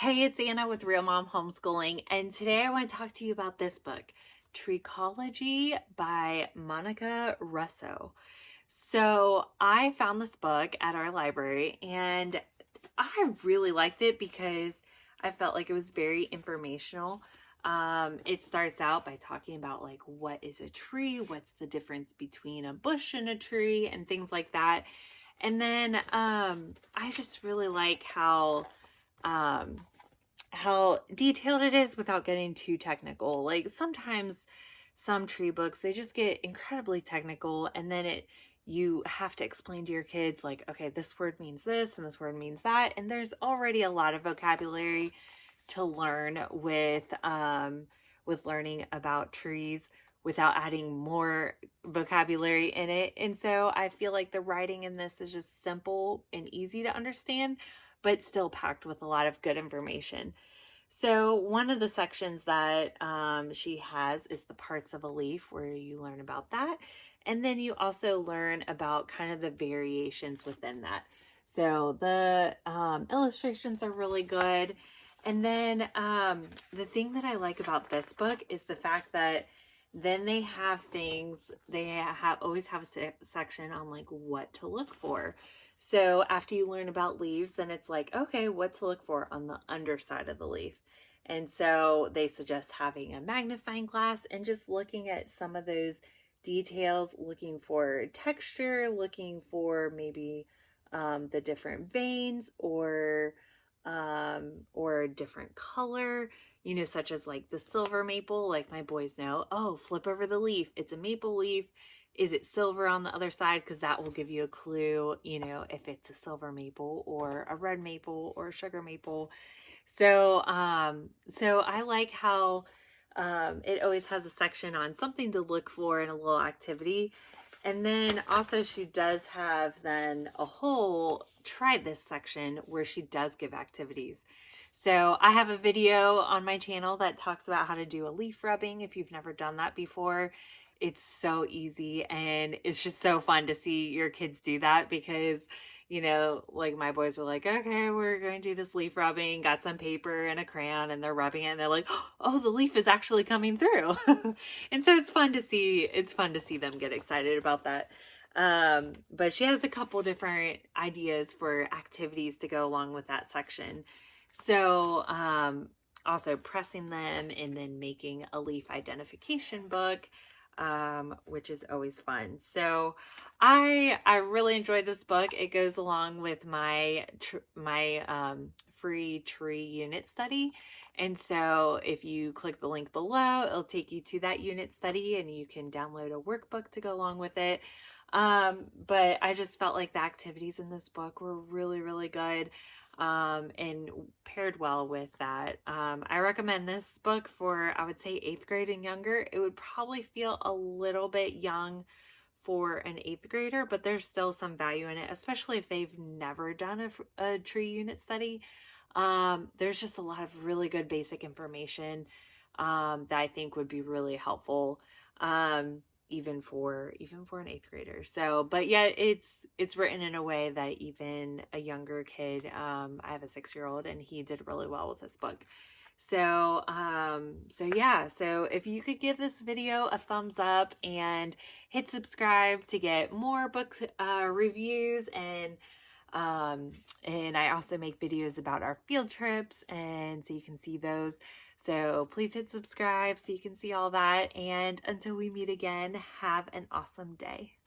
Hey, it's Anna with Real Mom Homeschooling, and today I want to talk to you about this book, Treecology by Monica Russo. So I found this book at our library and I really liked it because I felt like it was very informational. It starts out by talking about like what is a tree, what's the difference between a bush and a tree, and things like that. And then I just really like um, how detailed it is without getting too technical. Like sometimes some tree books, they just get incredibly technical and then you have to explain to your kids like, okay, this word means this and this word means that. And there's already a lot of vocabulary to learn with learning about trees without adding more vocabulary in it. And so I feel like the writing in this is just simple and easy to understand, but still packed with a lot of good information. So one of the sections that she has is the parts of a leaf, where you learn about that. And then you also learn about kind of the variations within that. So the illustrations are really good. And then the thing that I like about this book is the fact that then they have things, always have a section on like what to look for. So after you learn about leaves, then it's like, okay, what to look for on the underside of the leaf. And so they suggest having a magnifying glass and just looking at some of those details, looking for texture, looking for maybe the different veins or a different color, such as like the silver maple. Like my boys know, oh, flip over the leaf. It's a maple leaf. Is it silver on the other side? Because that will give you a clue, if it's a silver maple or a red maple or a sugar maple. So I like how it always has a section on something to look for and a little activity. And then also she does have then a whole try this section where she does give activities. So I have a video on my channel that talks about how to do a leaf rubbing if you've never done that before. It's so easy and it's just so fun to see your kids do that because like my boys were like, okay, we're going to do this leaf rubbing, got some paper and a crayon and they're rubbing it and they're like, oh, the leaf is actually coming through. And so it's fun to see them get excited about that. But she has a couple different ideas for activities to go along with that section. So, also pressing them and then making a leaf identification book, which is always fun. So I really enjoyed this book. It goes along with my free tree unit study. And so if you click the link below, it'll take you to that unit study and you can download a workbook to go along with it. But I just felt like the activities in this book were really, really good. And paired well with that. I recommend this book for, I would say, 8th grade and younger. It would probably feel a little bit young for an 8th grader, but there's still some value in it, especially if they've never done a tree unit study. There's just a lot of really good basic information that I think would be really helpful. Even for an 8th grader. So, but yeah, it's written in a way that even a younger kid, I have a 6-year-old and he did really well with this book. So, so if you could give this video a thumbs up and hit subscribe to get more book reviews, and I also make videos about our field trips, and so you can see those. So please hit subscribe so you can see all that. And until we meet again, have an awesome day.